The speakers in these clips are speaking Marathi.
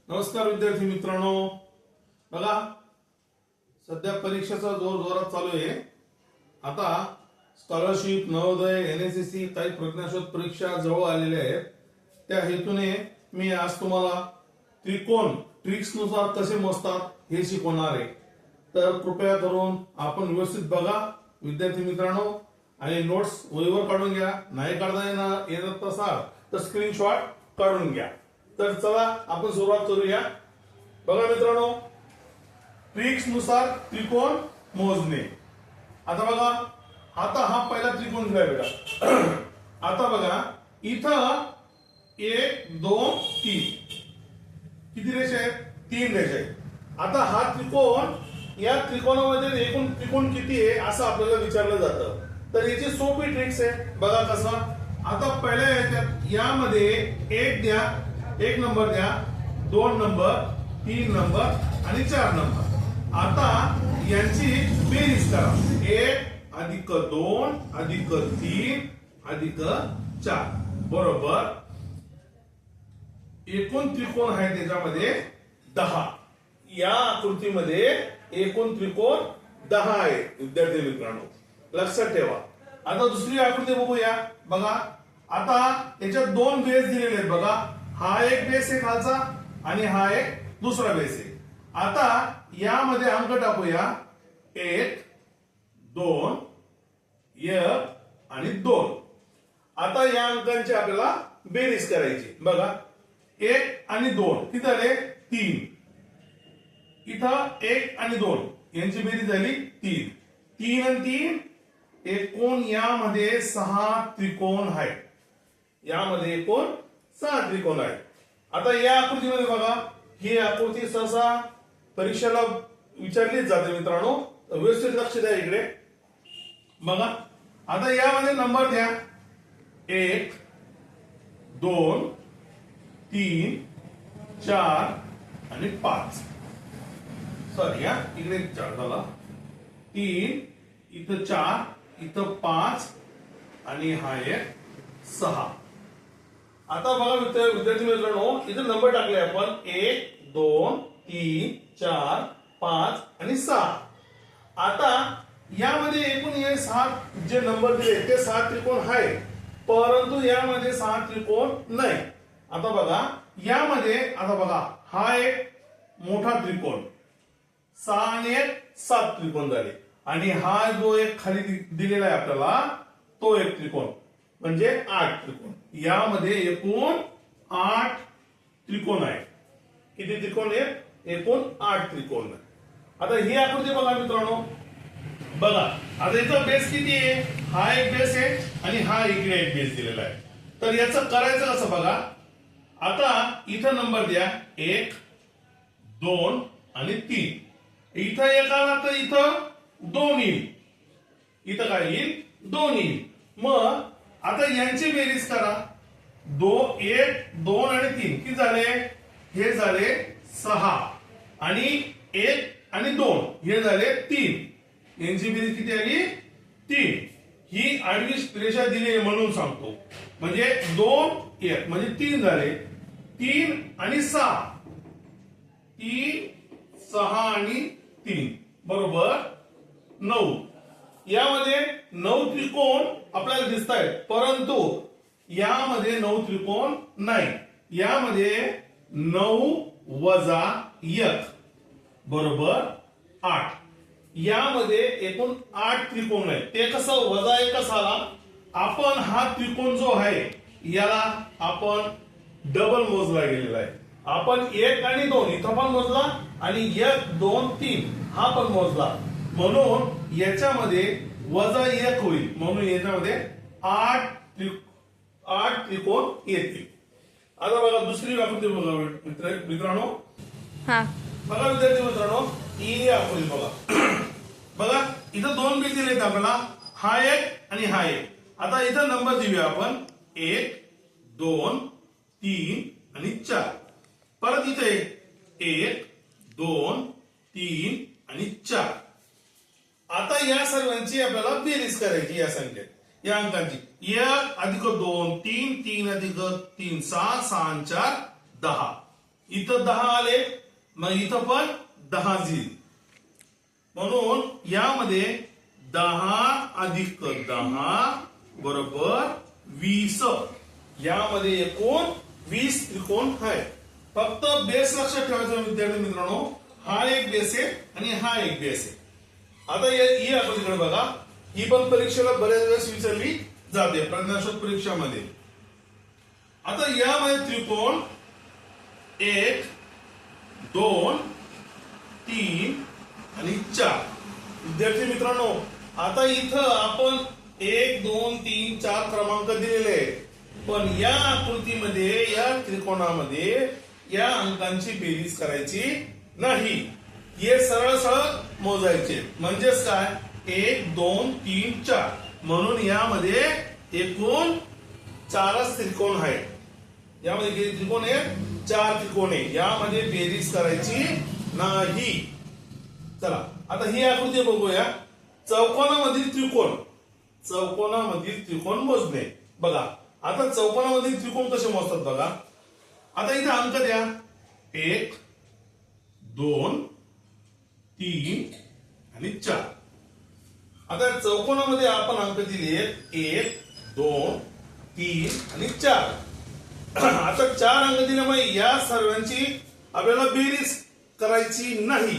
नमस्कार विद्यार्थी मित्रांनो, बघा सध्या परीक्षेचा जोर जोरात चालू आहे। आता स्कॉलरशिप, नवोदय, एनएसएससी काही प्रज्ञाशोध परीक्षा जवळ आलेल्या आहेत। त्या हेतूने मी आज तुम्हाला त्रिकोण ट्रिक्स नुसार कसे मोजतात हे शिकवणार आहे। तर कृपया करून आपण व्यवस्थित बघा विद्यार्थी मित्रांनो, आणि नोट्स वहीवर काढून घ्या। नाही काढता येत असाल तर स्क्रीनशॉट काढून घ्या। तर चला आपण सुरुवात करूया। बघा मित्रांनो, ट्रिक्स नुसार त्रिकोण मोजणे। आता बघा, आता हा पहिला त्रिकोण दिलाय बेटा। आता बघा इथं 1 2 3 किती रेषा आहेत? 3 रेषा आहेत। आता हा त्रिकोण, या त्रिकोणामध्ये एकूण त्रिकोण किती आहे असं आपल्याला विचारलं जातं। तर याची सोपी ट्रिक्स आहे, बघा कसं। आता पहिल्या यामध्ये 1 द्या, 1 नंबर द्या, 2 नंबर, 3 नंबर आणि 4 नंबर। आता यांची बेरीज करा। 1 अधिक 2 अधिक 3 अधिक 4 बरोबर एकूण त्रिकोण आहे त्याच्यामध्ये 10। या आकृतीमध्ये एकूण त्रिकोण 10 आहे विद्यार्थी मित्रांनो, लक्षात ठेवा। आता दुसरी आकृती बघूया। बघा आता याच्यात 2 बेस दिलेले आहेत। बघा हा एक बेस आहे खालचा आणि हा एक दुसरा बेस आहे। आता यामध्ये अंक टाकूया 1 2 1 आणि 2। आता या अंकांची आपल्याला बेरीज करायची। बघा 1 आणि 2 किती झाले? 3। इथं 1 आणि 2 यांची बेरीज झाली 3। 3 आणि 3 एकूण यामध्ये 6 त्रिकोण आहेत। यामध्ये एकूण 6 त्रिकोण आहेत। आता या आकृतीमध्ये बघा, ही आकृती सहसा परीक्षेला विचारलीच जाते मित्रांनो, व्यवस्थित लक्ष द्या इकडे। बघा आता यामध्ये नंबर द्या, 1 2 3 4 आणि 5। सॉरी या इकडे 4 झाला, 3 इथं 4 इथं 5 आणि हा एक 6। आता बघा विद्यार्थी मित्रांनो, इथे नंबर टाकले आपण 1 2 3 4 5 आणि 6। आता यामध्ये एकूण हे 7 जे नंबर दिले ते 7 त्रिकोण आहे, परंतु यामध्ये 6 त्रिकोण नाही। आता बघा यामध्ये, आता बघा हा एक मोठा त्रिकोण, 6 आणि 1 7 त्रिकोण झाले। आणि हा जो एक खाली दिलेला आहे आपल्याला तो एक त्रिकोण, म्हणजे 8 त्रिकोण। यामध्ये एकूण 8 त्रिकोण आहे। किती त्रिकोण आहेत? एकूण 8 त्रिकोण। आता ही आकृती बघा मित्रांनो, बघा आता इथं बेस किती आहे? हा एक बेस आहे आणि हा इकडे एक बेस दिलेला आहे। तर याचं करायचं कसं बघा। आता इथं नंबर द्या 1 2 आणि 3। इथं 1 आला तर इथं 2 येईल, इथं काय येईल? 2 येईल। मग आता यांची बेरीज करा, 1 2 आणि 3 किती झाले? हे झाले 6 आणि 1 आणि 2 हे झाले 3। यांची बेरीज किती आली? 3। ही आडवी रेषा दिली म्हणून सांगतो, म्हणजे 2 1 म्हणजे 3 झाले। 3 आणि 6, 3 6 आणि 3 बरोबर 9। यामध्ये 9 त्रिकोण आपल्याला दिसत आहेत, परंतु यामध्ये 9 त्रिकोण नाही। यामध्ये 9 वजा 1 बरोबर 8। यामध्ये एकूण 8 त्रिकोण आहेत। ते कसं वजा 1 कसा आला? आपण हा त्रिकोण जो आहे याला आपण डबल मोजला गेलेला आहे। आपण 1 आणि 2 इथं पण मोजला आणि 1 2 3 हा पण मोजला, म्हणून याच्यामध्ये वजा 1 होईल, म्हणून याच्यामध्ये 8 त्रिकोण येतील। आता बघा दुसरी आकृती बघा मित्रांनो। बघा विद्यार्थी मित्रांनो, ही आकृती बघा। बघा इथं 2 बेस दिलेत आपल्याला, हा एक आणि हा एक। आता इथं नंबर देऊया आपण 1 2 3 आणि 4। परत इथे 1 2 3 आणि 4। आता या सर्वांची आपल्याला बेरीज करायची, या संख्येत या अंकांची। 1 अधिक 2 3 3 अधिक 3 6 6 4 10। इथं 10 आले, मग इथं पण 10 येईल. म्हणून यामध्ये 10 अधिक 10 बरोबर 20. यामध्ये एकूण 20 त्रिकोण आहे. फक्त बेस लक्षात ठेवायचा विद्यार्थी मित्रांनो, हा एक बेस आहे आणि हा एक बेस आहे. आता ही आकृतीकडे बघा, ही पण परीक्षेला बऱ्याच वेळेस विचारली जाते प्रज्ञाशोध परीक्षामध्ये. आता यामध्ये त्रिकोण 1 2 3 आणि 4. विद्यार्थी मित्रांनो, आता इथं आपण 1 2 3 4 क्रमांक दिलेले आहेत, पण या आकृतीमध्ये या त्रिकोणामध्ये या अंकांची बेरीज करायची नाही. हे सरळ सरळ मोजायचे. म्हणजेच काय, 1 2 3 4. म्हणून यामध्ये एकूण 4च त्रिकोण आहेत. यामध्ये किती त्रिकोण आहेत? 4 त्रिकोण आहे. यामध्ये बेरीज करायची नाही. चला आता ही आकृती बघूया. चौकोनामधील त्रिकोण, चौकोनामधील त्रिकोण मोजणे. बघा आता चौकोनामधील त्रिकोण कसे मोजतात बघा. आता इथे अंक द्या, 1 2 3 आणि 4. आता चौकोनामध्ये आपण अंक दिले 1 2 3 आणि 4. आता 4 अंक दिल्यामुळे या सर्वांची आपल्याला बेरीज करायची नाही.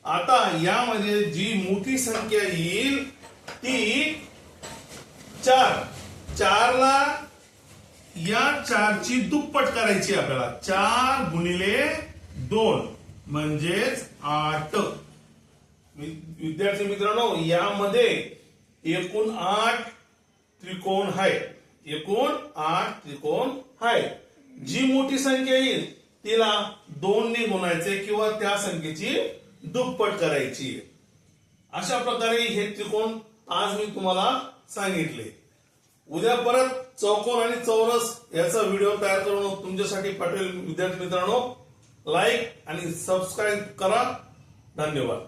आता यामध्ये जी मोठी संख्या येईल ती 4. 4ला या 4ची दुप्पट करायची आपल्याला. 4 गुणिले 2 म्हणजेच 8. विद्यार्थी मित्रांनो, यामध्ये एकूण 8 त्रिकोण आहे. एकूण 8 त्रिकोण आहे. जी मोठी संख्या येईल तिला 2 ने गुणायचे किंवा त्या संख्येची दुप्पट करायची. अशा प्रकारे हे त्रिकोण आज मी तुम्हाला सांगितले. उद्या परत चौकोन आणि चौरस याचा व्हिडिओ तयार करून तुमच्यासाठी पाठवेल. विद्यार्थी मित्रांनो, लाईक आणि सबस्क्राईब करा. धन्यवाद.